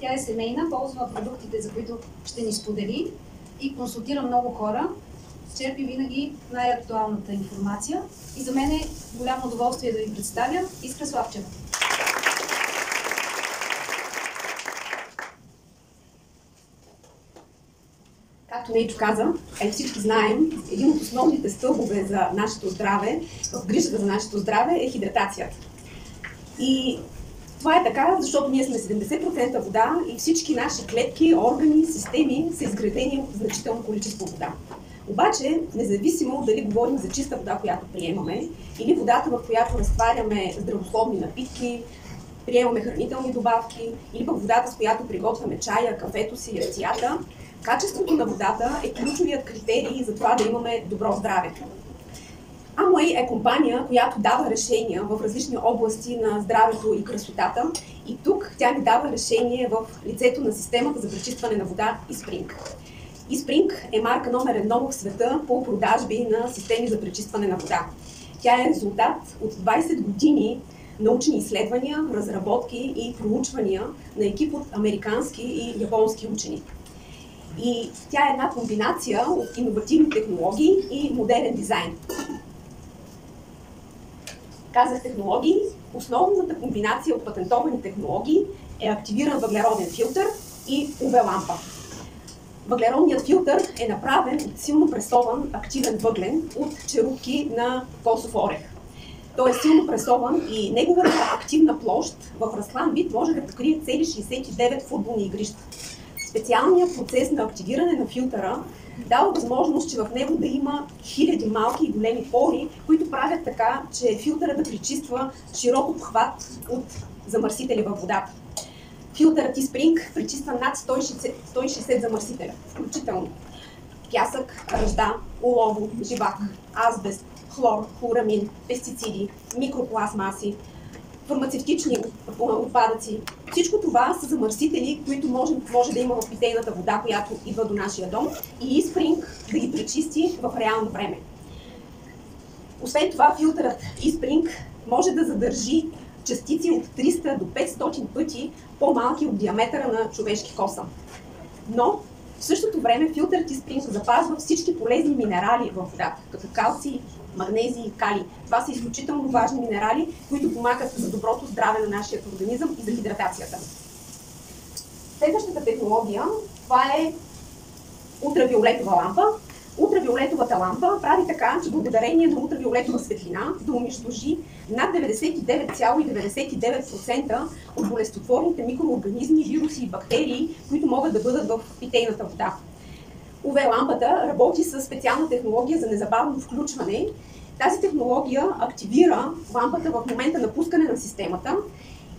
Тя е семейна, ползва продуктите, за които ще ни сподели и консултира много хора. Черпи винаги най-актуалната информация и за мен е голямо удоволствие да ви представя Искра Славчева. Както Нейчо каза, всички знаем, един от основните стълбове за нашето здраве, в грижата за нашето здраве е хидратацията. И това е така, защото ние сме 70% вода и всички наши клетки, органи, системи са изградени от значително количество вода. Обаче, независимо дали говорим за чиста вода, която приемаме, или водата, в която разтваряме здравословни напитки, приемаме хранителни добавки, или пък водата, с която приготвяме чая, кафето си, яйцата, качеството на водата е ключовият критерий за това да имаме добро здраве. Amway е компания, която дава решения в различни области на здравето и красотата. И тук тя ни дава решение в лицето на системата за пречистване на вода eSpring. eSpring е марка номер 1 в света по продажби на системи за пречистване на вода. Тя е резултат от 20 години научни изследвания, разработки и проучвания на екип от американски и японски учени. И тя е една комбинация от иновативни технологии и модерен дизайн. Казах технологии, основната комбинация от патентовани технологии е активиран въглероден филтър и UV-лампа. Въглеродният филтър е направен от силно пресован активен въглен от черупки на косов орех. Той е силно пресован и неговата активна площ в разклан вид може да покрие цели 69 футболни игрища. Специалният процес на активиране на филтъра дава възможност, че в него да има хиляди малки и големи пори, които правят така, че филтъра да пречиства широк обхват от замърсители във водата. Филтърът eSpring пречиства над 160 замърсителя, включително пясък, ръжда, олово, живак, азбест, хлор, хлорамин, пестициди, микропластмаси, фармацевтични отпадъци. Всичко това са замърсители, които може да има в питейната вода, която идва до нашия дом, и eSpring да ги пречисти в реално време. Освен това, филтърът eSpring може да задържи частици от 300 до 500 пъти по-малки от диаметъра на човешки косъм. Но в същото време филтърът eSpring запазва всички полезни минерали в водата, като калций, магнезий и калий. Това са изключително важни минерали, които помагат за доброто здраве на нашия организъм и за хидратацията. Следващата технология, това е ултравиолетова лампа. Ултравиолетовата лампа прави така, че благодарение на ултравиолетова светлина да унищожи над 99,99% от болестотворните микроорганизми, вируси и бактерии, които могат да бъдат в питейната вода. UV-лампата работи с специална технология за незабавно включване. Тази технология активира лампата в момента на пускане на системата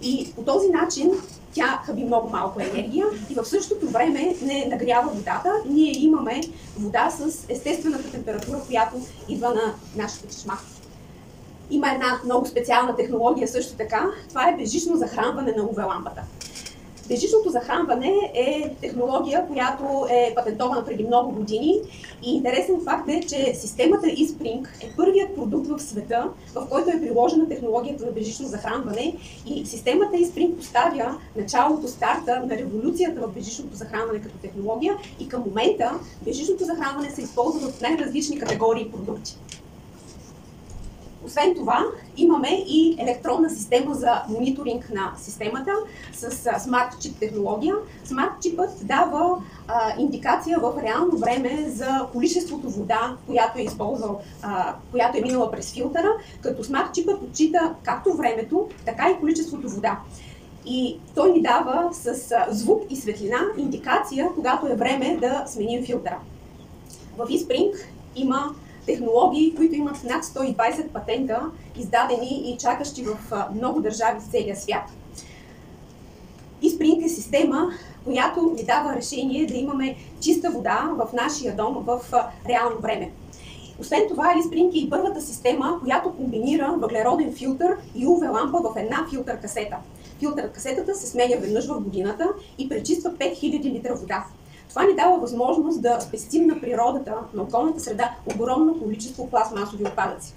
и по този начин тя хаби много малко енергия и в същото време не нагрява водата. Ние имаме вода с естествената температура, която идва на нашата чешма. Има една много специална технология също така. Това е безжично захранване на UV-лампата. Безжичното захранване е технология, която е патентована преди много години и интересен факт е, че системата eSpring е първият продукт в света, в който е приложена технологията на безжично захранване и системата eSpring поставя началото, старта на революцията в безжичното захранване като технология и към момента безжичното захранване се използва в най-различни категории продукти. Освен това, имаме и електронна система за мониторинг на системата с Smart Chip технология. Smart Chipът дава индикация в реално време за количеството вода, която е използвал, която е минала през филтъра, като Smart Chipът отчита както времето, така и количеството вода. И той ни дава с звук и светлина индикация, когато е време да сменим филтъра. В eSpring има технологии, които имат над 120 патента, издадени и чакащи в много държави в целия свят. eSpring е система, която ни дава решение да имаме чиста вода в нашия дом в реално време. Освен това, eSpring е и първата система, която комбинира въглероден филтър и UV-лампа в една филтър касета. Филтър касетата се сменя веднъж в годината и пречиства 5000 литра вода. Това ни дава възможност да спестим на природата, на околната среда, огромно количество пластмасови отпадъци.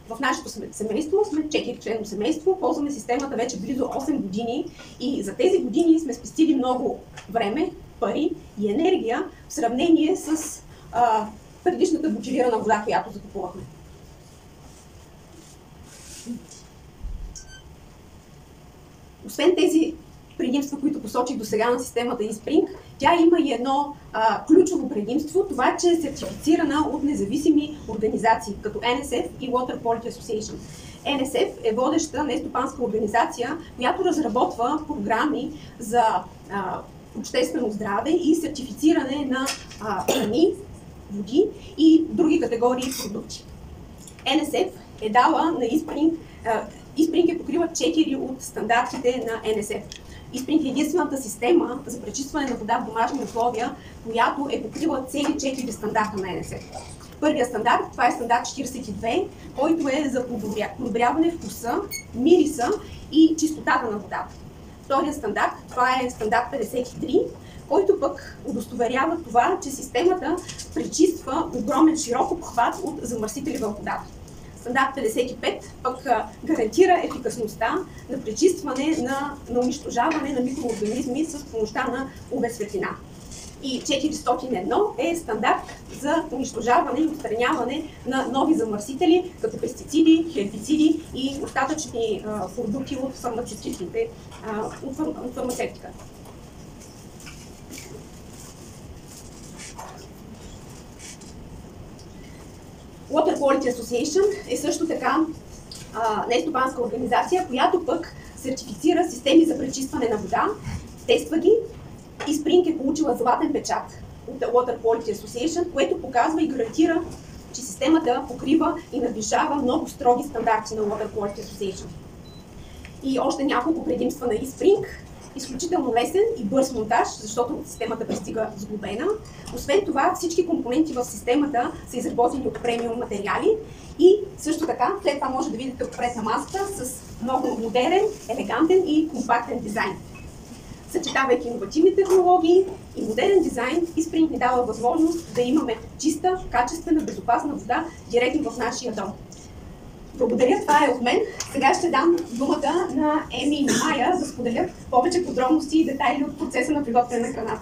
В нашето семейство сме 4-членно семейство, ползваме системата вече близо 8 години и за тези години сме спестили много време, пари и енергия в сравнение с предишната бутилирана вода, която закупувахме. Освен тези предимства, които посочих до сега на системата eSpring, тя има и едно ключово предимство, това, че е сертифицирана от независими организации, като NSF и Water Quality Association. NSF е водеща нестопанска организация, която разработва програми за обществено здраве и сертифициране на храни, води и други категории продукти. NSF е дала на eSpring, eSpring покрива 4 от стандартите на NSF. eSpring е единствената система за пречистване на вода в домашни условия, която е покрила цели 4 стандарта на NSF. Първият стандарт, това е стандарт 42, който е за подобряване вкуса, мириса и чистотата на водата. Вторият стандарт, това е стандарт 53, който пък удостоверява това, че системата пречиства огромен широк обхват от замърсители във водата. Стандарт 55 пък гарантира ефикасността на пречистване на унищожаване на микроорганизми с помощта на UV светлина. И 401 е стандарт за унищожаване и отстраняване на нови замърсители, като пестициди, хербициди и остатъчни продукти от фармацевтика. Water Quality Association е също така нестопанска организация, която пък сертифицира системи за пречистване на вода, тества ги. eSpring е получила златен печат от Water Quality Association, което показва и гарантира, че системата покрива и надвишава много строги стандарти на Water Quality Association. И още няколко предимства на eSpring. Изключително лесен и бърз монтаж, защото системата пристига сглобена. Освен това, всички компоненти в системата са изработени от премиум материали и също така, след това може да видите отпред на маската с много модерен, елегантен и компактен дизайн. Съчетавайки иновативни технологии и модерен дизайн, eSpring ни дава възможност да имаме чиста, качествена, безопасна вода директно в нашия дом. Благодаря, това е от мен. Сега ще дам думата на Еми и Майя да споделят повече подробности и детайли от процеса на приготвяне на храната.